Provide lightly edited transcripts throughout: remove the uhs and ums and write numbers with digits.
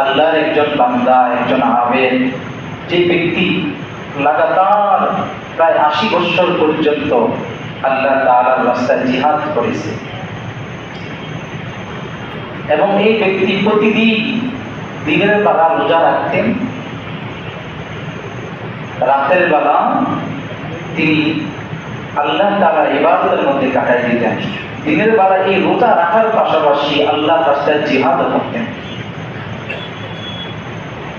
আল্লাহর একজন বান্দা, একজন আবেদ, যে ব্যক্তি লাগাতার প্রায় ৮০ বছর পর্যন্ত আল্লাহ তাআলার রাস্তায় জিহাদ করেছে, এবং এই ব্যক্তি প্রতিদিন দিনের বেলা রোজা রাখতেন, রাতের বেলা তিনি আল্লাহ তাআলার ইবাদতের মধ্যে কাটাই দিতেন। দিনের বেলা এই রোজা রাখার পাশাপাশি আল্লাহর রাস্তায় জিহাদ করতেন।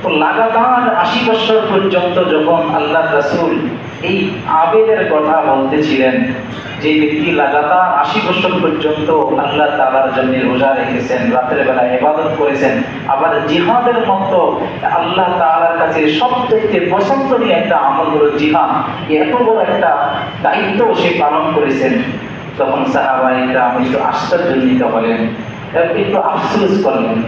তো লাগাতার ৮০ বছর পর্যন্ত যখন আল্লাহ রাসূল এই আবেদের কথা বলতেছিলেন, যে ব্যক্তি লাগাতার ৮০ বছর পর্যন্ত আল্লাহ তাআলার জন্য রোজা রেখেছেন, রাতের বেলা ইবাদত করেছেন, আবার জিহাদের মতো আল্লাহ তাআলার কাছে সবথেকে পছন্দনীয় একটা আমল হলো জিহাদ, এত বড় একটা দায়িত্ব সে পালন করেছেন, তখন সাহাবায়ে কেরাম একটু আশ্চর্যান্বিত হলেন, একটু আফসোস করলেন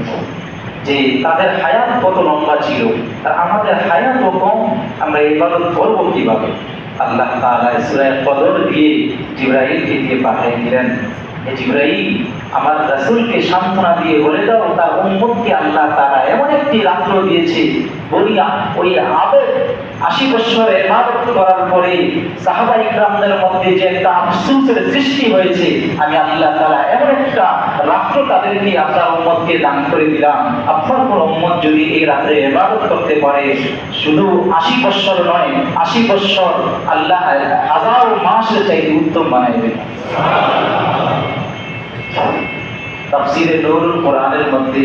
যে তাদের হায়াত কত লম্বা ছিল আর আমাদের হায়াত কম, আমরা ইবাদত করব কিভাবে? আল্লাহ তাআলা সূরা কদর দিয়ে জিবরাইলকে দিয়ে পাঠিয়ে দিলেন, জিবরাইল আমার রাসূলকে সান্ত্বনা দিয়ে বলে দাও তার উম্মতকে আল্লাহ তাআলা এমন একটি রাত্র দিয়েছে, বলিয়া ওই আবেদ ৮০ বছর ইবাদত করার পরে সাহাবায়ে কেরামদের মধ্যে যে একটা আফসোসের সৃষ্টি হয়েছে, আমি আল্লাহ তাআলা এমন একটা রাত্র তাদেরকে আপনার উম্মতকে দান করে দিলাম, আপনার কোন উম্মত যদি এই রাত্রে ইবাদত করতে পারে, শুধু ৮০ বছর নয়, ৮০ বছর আল্লাহ ১০০০ মাসের চাইতে উত্তম বানাই দেবেন। তাফসীরে নূরুল কোরআনের মধ্যে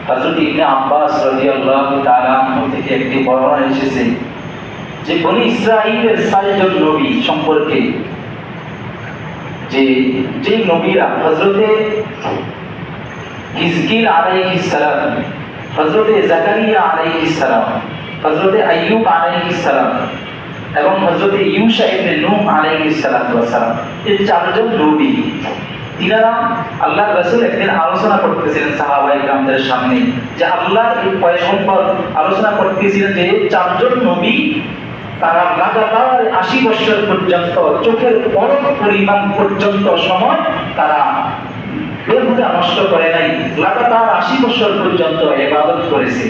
হযরত ইবনে আব্বাস রাদিয়াল্লাহু তাআলা আনহু থেকে একটি বর্ণনা এসেছে যে বনি ইসরাঈলের ৬ জন নবী সম্পর্কে, যে নবীরা হযরতে হিজকিল আলাইহিস সালাম, হযরতে জাকারিয়া আলাইহিস সালাম, হযরতে আইয়ুব আলাইহিস সালাম এবং হযরতে ইউসা ইবনে নূহ আলাইহিস সালাতু ওয়াস সালাম, এই ৪ জন নবী, তিনারা আল্লাহর রাসূল একদিন আলোচনা করতেছিলেন সাহাবায়ে কেরামদের সামনে, যে আল্লাহর এই পয়গম্বর আলোচনা করতেছিলেন যে ৪ জন নবী তারা লাগাতার ৮০ বছর পর্যন্ত চোখের পলক পরিমাণ পর্যন্ত সময় তারা বেহুদা নষ্ট করে নাই, লাগাতার ৮০ বছর পর্যন্ত ইবাদত করেছে।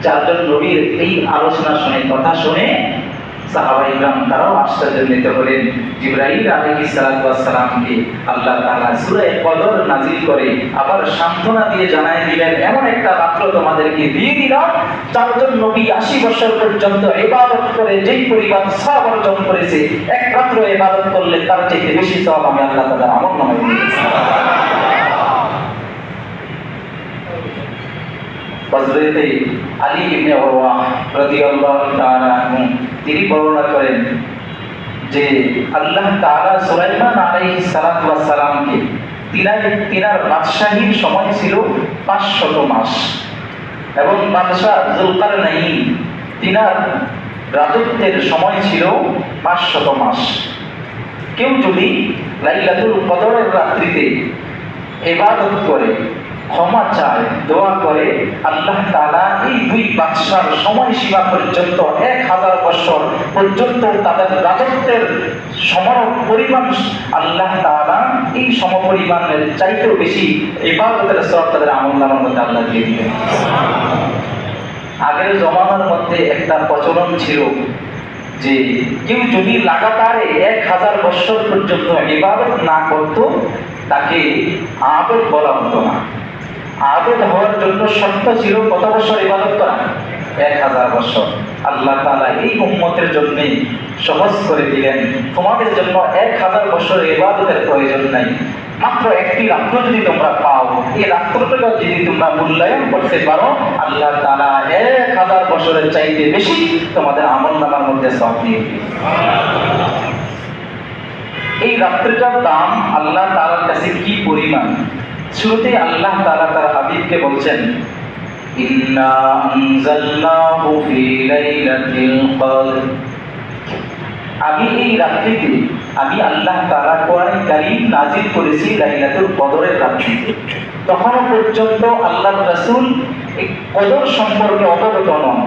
৪ জন নবীর এই আলোচনা শুনে, কথা শুনে সাহাবায়ে কেরাম তারাও আশ্চর্যান্বিত হলেন। জিবরাইল আলাইহিস সালাতু ওয়াস সালামকে আল্লাহ তাআলা সূরা কদর নাযিল করে আবার সান্ত্বনা দিয়ে জানায় দিলেন, এমন একটা রাত্র তোমাদেরকে দিয়ে দিলাম, ৪ জন নবী ৮০ বছর পর্যন্ত ইবাদত করে যেই পরিমাণ সওয়াব অর্জন করেছে, এক রাত্র ইবাদত করলে তার চেয়ে বেশি সওয়াব আমি আল্লাহ তাআলার আমলনামায় দিয়েছি। হযরতে আলী ইবনে উরওয়া রাদিয়াল্লাহু তাআলা আনহু তিনি বর্ণনা করেন যে আল্লাহ তাআলা সুলাইমান আলাইহিস সালাতু ওয়াস সালামকে তিনার বাদশাহীর সময় ছিল ৫০০ মাস, এবং বাদশাহ যুলকারনাইন তিনার রাজত্বের সময় ছিল ৫০০ মাস। কেউ যদি লাইলাতুল কদরের রাত্রিতে ইবাদত করে, ক্ষমা চায়, দোয়া করে, আল্লাহ তাআলা এই ২ বাদশার সময়সীমা পর্যন্ত ১০০০ বছর পর্যন্ত তাদের রাজত্বের সমপরিমাণ আল্লাহ তাআলা এই সমপরিমাণের চাইতেও বেশি ইবাদতের সওয়াব তাদের আমলনামার মধ্যে আল্লাহ দিয়ে দিবেন। আগের জমানার মধ্যে একটা প্রচলন ছিল যে কেউ যদি লাগাতার ১০০০ বছর পর্যন্ত ইবাদত না করত, তাকে আবেদ বলা হতো না। আবেদ হওয়ার জন্য শর্ত ছিল কত বছর ইবাদত করা? ১০০০ বছর। আল্লাহ তাআলা এই উম্মতের জন্য সহজ করে দিলেন, তোমাদের জন্য ১০০০ বছর ইবাদতের প্রয়োজন নাই, মাত্র একটি রাত্র যদি তোমরা পাও, এই রাত্রটাকে যদি তোমরা মূল্যায়ন করতে পারো, আল্লাহ তাআলা ১০০০ বছরের চাইতে বেশি তোমাদের আমলনামার মধ্যে সওয়াব দিয়ে দিবেন। এই রাত্রিটার দাম আল্লাহ তাআলার কাছে কি পরিমাণ? শুরুতে আল্লাহ তাআলা তার হাবিবকে বলছেন, ইন্না আনজালনাহু ফি লাইলাতিল কদর, আমি এই রাত্রিতে, আমি আল্লাহ তাআলা কোরআন কারীম নাযিল করেছি লাইলাতুল কদরের রাত্রিতে। তখনও পর্যন্ত আল্লাহর রাসূল এই কদর সম্পর্কে অবগত নন,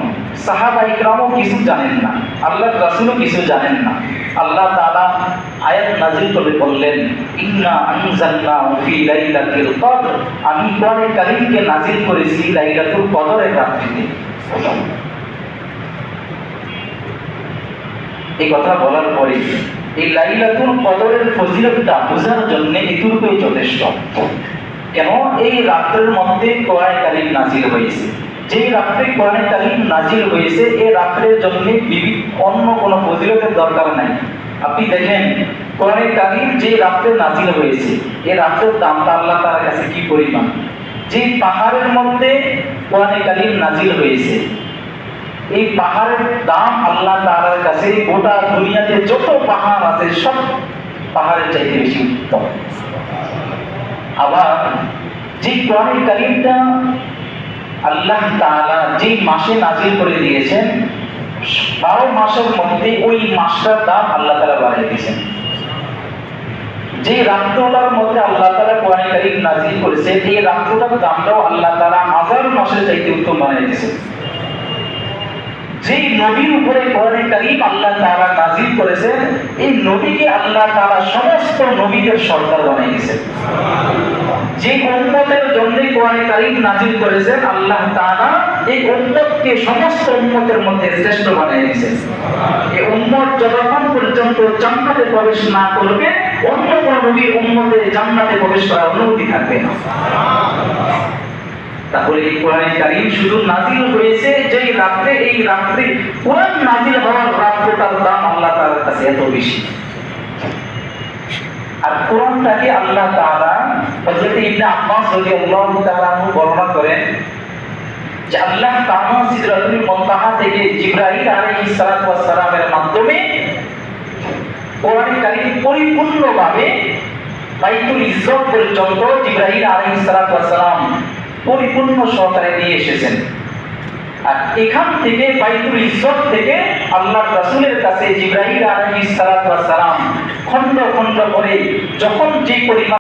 সাহাবায়ে কেরামও কিছু জানেন না, আল্লাহর রাসূলও কিছু জানেন না। আল্লাহ তাআলা আয়াত নাযিল করে বললেন, ইন্না আনজালনাহু ফি লাইলাতিল কদর, আমি কোরআনে কারীমকে নাযিল করেছি লাইলাতুল কদরের রাত্রিতে। এই কথা বলার পরে এই লাইলাতুল কদরের ফজিলতটা বোঝার জন্য এটুকুই যথেষ্ট। কেন? এই রাত্রের মধ্যে কোরআনে কারীম নাযিল হয়েছে। যেই রাত্রে কোরআনে কারীম নাযিল হয়েছে, এই রাত্রের জন্য অন্য কোনো ফজিলতের দরকার নাই। আপনি দেখেন কোরআনে কারীম যে রাত্রে নাযিল হয়েছে, এই রাত্রের দামটা আল্লাহ তাআলার কাছে কি পরিমাণ। যে পাহাড়ের মধ্যে কোরআনে কারীম নাযিল হয়েছে, এই পাহাড়ের দাম আল্লাহ তাআলার কাছে গোটা দুনিয়াতে যত পাহাড় আছে সব পাহাড়ের চাইতে বেশি উত্তম। আবার যে কোরআনে কারীমটা আল্লাহ তাআলা যে মাসে নাযিল করে দিয়েছেন, 12 মাসের মধ্যে ওই মাসটার দাম আল্লাহ তাআলা বাড়িয়ে দিয়েছেন। যে রাত্রটার মধ্যে আল্লাহ তাআলা কোরআনে কারীম নাযিল করেছেন, এই রাত্রটার দামটাও আল্লাহ তাআলা 1000 মাসের চাইতে উত্তম বানিয়ে দিয়েছেন। যেই নবীর উপরে কোরআনে কারীম আল্লাহ তাআলা নাযিল করেছেন, এই নবীকে আল্লাহ তাআলা সমস্ত নবীদের সরদার বানিয়ে দিয়েছেন। যে উম্মতের জন্য কোরআনে কারীম নাযিল করেছেন, আল্লাহ তাআলা এই উম্মতকে সমস্ত উম্মতের মধ্যে শ্রেষ্ঠ বানিয়ে দিয়েছেন। এই উম্মত যতক্ষণ পর্যন্ত জান্নাতে প্রবেশ না করবে, অন্য কোন নবীর উম্মতে জান্নাতে প্রবেশ করার অনুমতি থাকবে না। তাহলে এই কোরআনে কারীম শুধু নাযিল হয়েছে যেই রাত্রে, এই রাত্রে কোরআন নাযিল হওয়ার রাত্রটার দাম আল্লাহ তাআলার কাছে এত বেশি। আর কোরআনটাকে আল্লাহ তাআলা হযরত ইবনে আব্বাস রাদিয়াল্লাহু তাআলা বর্ণনা করেন যে আল্লাহ তাআলা সিদরাতুল মুনতাহা থেকে জিবরাইল আলাইহিস সালাতু ওয়াস সালামের মাধ্যমে কোরআনে কারীম পরিপূর্ণভাবে বাইতুল ইজ্জত পর্যন্ত জিবরাইল আলাইহিস সালাতু ওয়াস সালাম পরিপূর্ণ সহকারে নিয়ে এসেছেন। আর এখান থেকে বাইতুল ইজ্জত থেকে আল্লাহর রাসূলের কাছে জিবরাইল আলাইহিস সালাতু ওয়াস সালাম খন্ড খন্ড করে যখন যে পরিমাণ